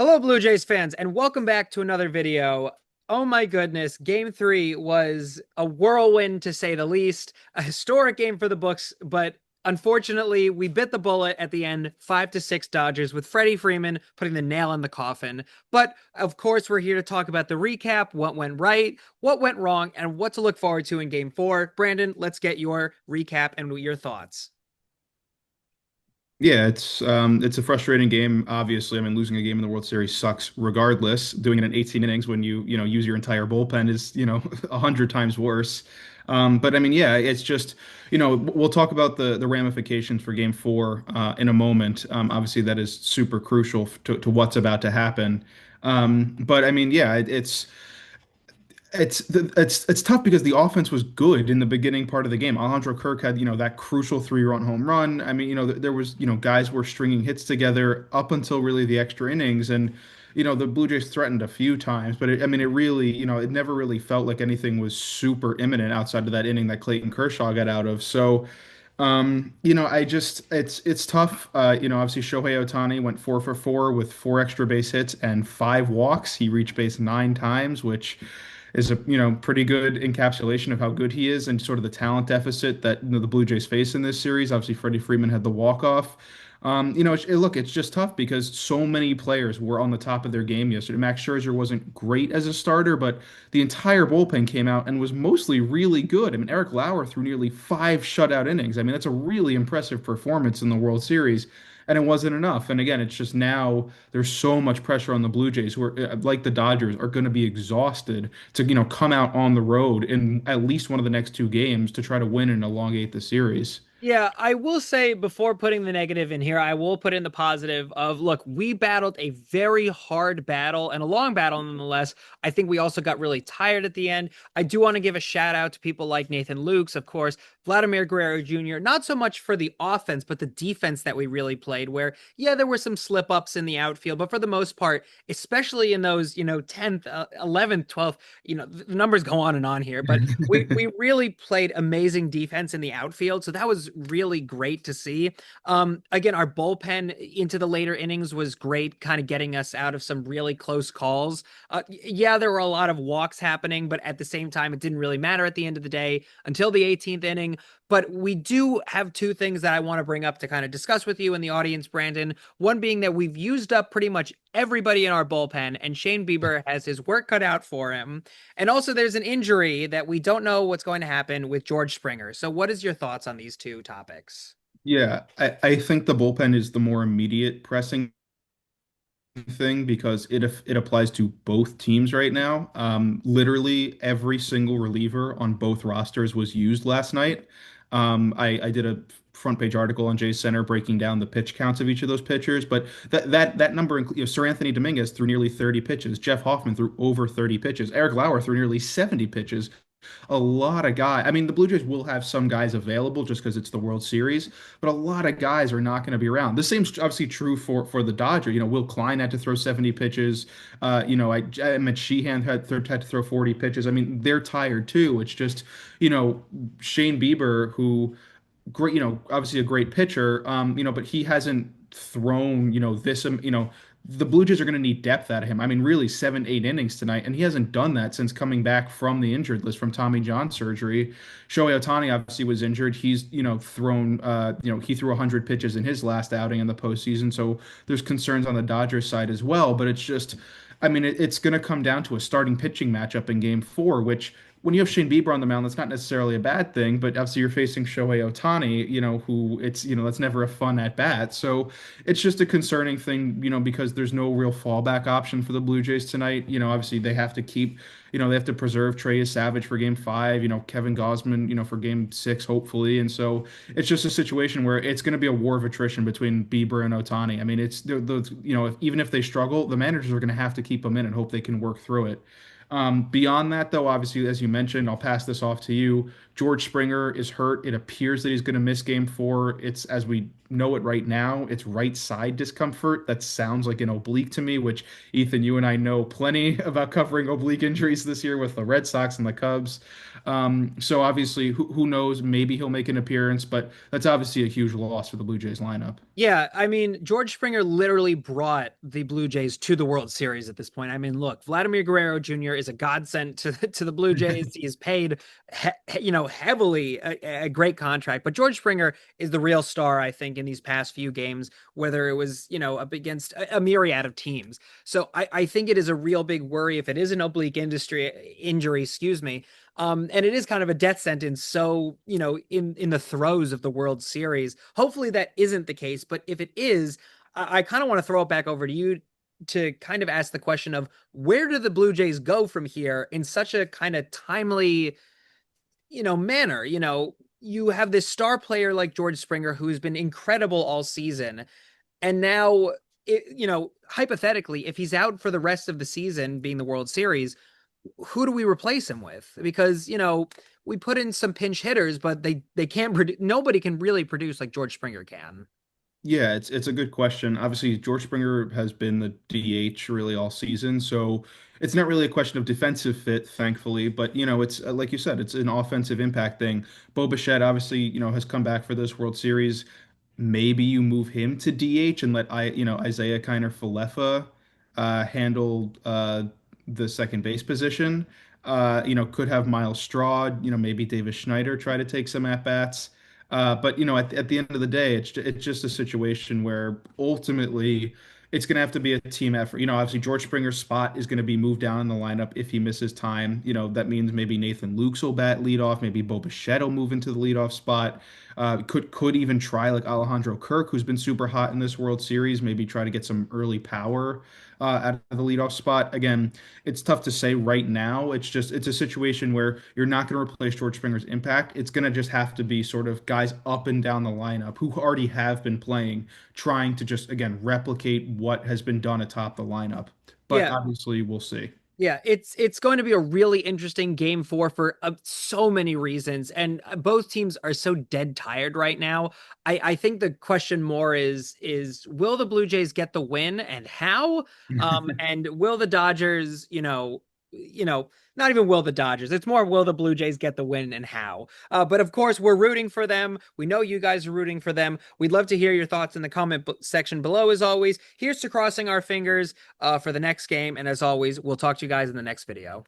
Hello, Blue Jays fans, and welcome back to another video. Oh my goodness, game three was a whirlwind to say the least, a historic game for the books, but unfortunately, we bit the bullet at the end, 5-6 Dodgers, with Freddie Freeman putting the nail in the coffin. But of course, we're here to talk about the recap, what went right, what went wrong, and what to look forward to in game four. Brandon, let's get your recap and your thoughts. Yeah, it's a frustrating game. Obviously, I mean, losing a game in the World Series sucks regardless. Doing it in 18 innings when you use your entire bullpen is 100 times worse. But I mean, yeah, it's just we'll talk about the ramifications for Game Four in a moment. Obviously, that is super crucial to what's about to happen. But I mean, yeah, it's tough because the offense was good in the beginning part of the game. Alejandro Kirk had, that crucial three-run home run. I mean, there was, guys were stringing hits together up until really the extra innings, and the Blue Jays threatened a few times, but I mean, it really, it never really felt like anything was super imminent outside of that inning that Clayton Kershaw got out of. So, I just it's tough. Obviously Shohei Ohtani went 4 for 4 with four extra base hits and five walks. He reached base 9 times, which is a pretty good encapsulation of how good he is and sort of the talent deficit that the Blue Jays face in this series. Obviously, Freddie Freeman had the walk off. Look, it's just tough because so many players were on the top of their game yesterday. Max Scherzer wasn't great as a starter, but the entire bullpen came out and was mostly really good. I mean, Eric Lauer threw nearly five shutout innings. I mean, that's a really impressive performance in the World Series. And it wasn't enough. And again, it's just now there's so much pressure on the Blue Jays, who are like the Dodgers, are going to be exhausted to come out on the road in at least one of the next two games to try to win and elongate the series. Yeah, I will say before putting the negative in here, I will put in the positive of look, we battled a very hard battle and a long battle nonetheless. I think we also got really tired at the end. I do want to give a shout out to people like Nathan Lukes, of course, Vladimir Guerrero Jr., not so much for the offense, but the defense that we really played, where, yeah, there were some slip ups in the outfield, but for the most part, especially in those, 10th, 11th, 12th, the numbers go on and on here, but we really played amazing defense in the outfield. So that was really great to see. Again, our bullpen into the later innings was great, kind of getting us out of some really close calls. Yeah, there were a lot of walks happening, but at the same time, it didn't really matter at the end of the day until the 18th inning. But we do have two things that I want to bring up to kind of discuss with you and the audience, Brandon. One being that we've used up pretty much everybody in our bullpen, and Shane Bieber has his work cut out for him. And also, there's an injury that we don't know what's going to happen with George Springer. So, what is your thoughts on these two topics? Yeah, I think the bullpen is the more immediate pressing thing because it applies to both teams right now. Literally every single reliever on both rosters was used last night. I did a front page article on Jay Center breaking down the pitch counts of each of those pitchers, but that number, Sir Anthony Dominguez threw nearly 30 pitches, Jeff Hoffman threw over 30 pitches, Eric Lauer threw nearly 70 pitches. A lot of guys. I mean, the Blue Jays will have some guys available just because it's the World Series, but a lot of guys are not going to be around. The same's obviously true for the Dodger. Will Klein had to throw 70 pitches. I meant Sheehan had to throw 40 pitches. I mean, they're tired too. It's just, Shane Bieber, who great, obviously a great pitcher, but he hasn't thrown, the Blue Jays are going to need depth out of him. I mean, really 7, 8 innings tonight, and he hasn't done that since coming back from the injured list from Tommy John surgery. Shohei Ohtani obviously was injured. He's, thrown, he threw 100 pitches in his last outing in the postseason. So there's concerns on the Dodgers side as well. But it's just, I mean, it's going to come down to a starting pitching matchup in Game Four, which when you have Shane Bieber on the mound, that's not necessarily a bad thing, but obviously you're facing Shohei Ohtani, who it's, that's never a fun at bat. So it's just a concerning thing, because there's no real fallback option for the Blue Jays tonight. Obviously they have to keep, they have to preserve Trey Savage for Game Five, Kevin Gausman, for Game Six, hopefully. And so it's just a situation where it's going to be a war of attrition between Bieber and Ohtani. I mean, it's even if they struggle, the managers are going to have to keep them in and hope they can work through it. Beyond that, though, obviously, as you mentioned, I'll pass this off to you. George Springer is hurt. It appears that he's going to miss game four. It's, as we know it right now, it's right side discomfort. That sounds like an oblique to me, which Ethan, you and I know plenty about covering oblique injuries this year with the Red Sox and the Cubs. So obviously, who knows? Maybe he'll make an appearance, but that's obviously a huge loss for the Blue Jays lineup. Yeah, I mean, George Springer literally brought the Blue Jays to the World Series at this point. I mean, look, Vladimir Guerrero Jr. is a godsend to the Blue Jays. He is paid, heavily a great contract, but George Springer is the real star, I think, in these past few games, whether it was, up against a myriad of teams. So I think it is a real big worry if it is an oblique industry injury, excuse me. And it is kind of a death sentence. So, in the throes of the World Series, hopefully that isn't the case. But if it is, I kind of want to throw it back over to you to kind of ask the question of where do the Blue Jays go from here in such a kind of timely, manner? You have this star player like George Springer who's been incredible all season. And now, hypothetically, if he's out for the rest of the season, being the World Series, who do we replace him with? Because, we put in some pinch hitters, but they can't produce. Nobody can really produce like George Springer can. Yeah, it's a good question. Obviously, George Springer has been the DH really all season, so it's not really a question of defensive fit, thankfully. But it's like you said, it's an offensive impact thing. Bo Bichette obviously, has come back for this World Series. Maybe you move him to DH and let Isaiah Kiner Falefa handle the second base position. Could have Miles Straw, maybe Davis Schneider try to take some at bats. But at the end of the day, it's just a situation where ultimately it's going to have to be a team effort. Obviously George Springer's spot is going to be moved down in the lineup if he misses time. That means maybe Nathan Lukes will bat leadoff, maybe Bo Bichette will move into the leadoff spot. Could even try like Alejandro Kirk, who's been super hot in this World Series, maybe try to get some early power out of the leadoff spot. Again, it's tough to say right now. It's a situation where you're not going to replace George Springer's impact. It's going to just have to be sort of guys up and down the lineup who already have been playing, trying to just again replicate what has been done atop the lineup. But Yeah, obviously, we'll see. yeah, it's going to be a really interesting game four for so many reasons, and both teams are so dead tired right now. I think the question more is will the Blue Jays get the win and how? And will the Dodgers, not even will the Dodgers. It's more will the Blue Jays get the win and how? But of course, we're rooting for them. We know you guys are rooting for them. We'd love to hear your thoughts in the comment section below. As always, here's to crossing our fingers for the next game. And as always, we'll talk to you guys in the next video.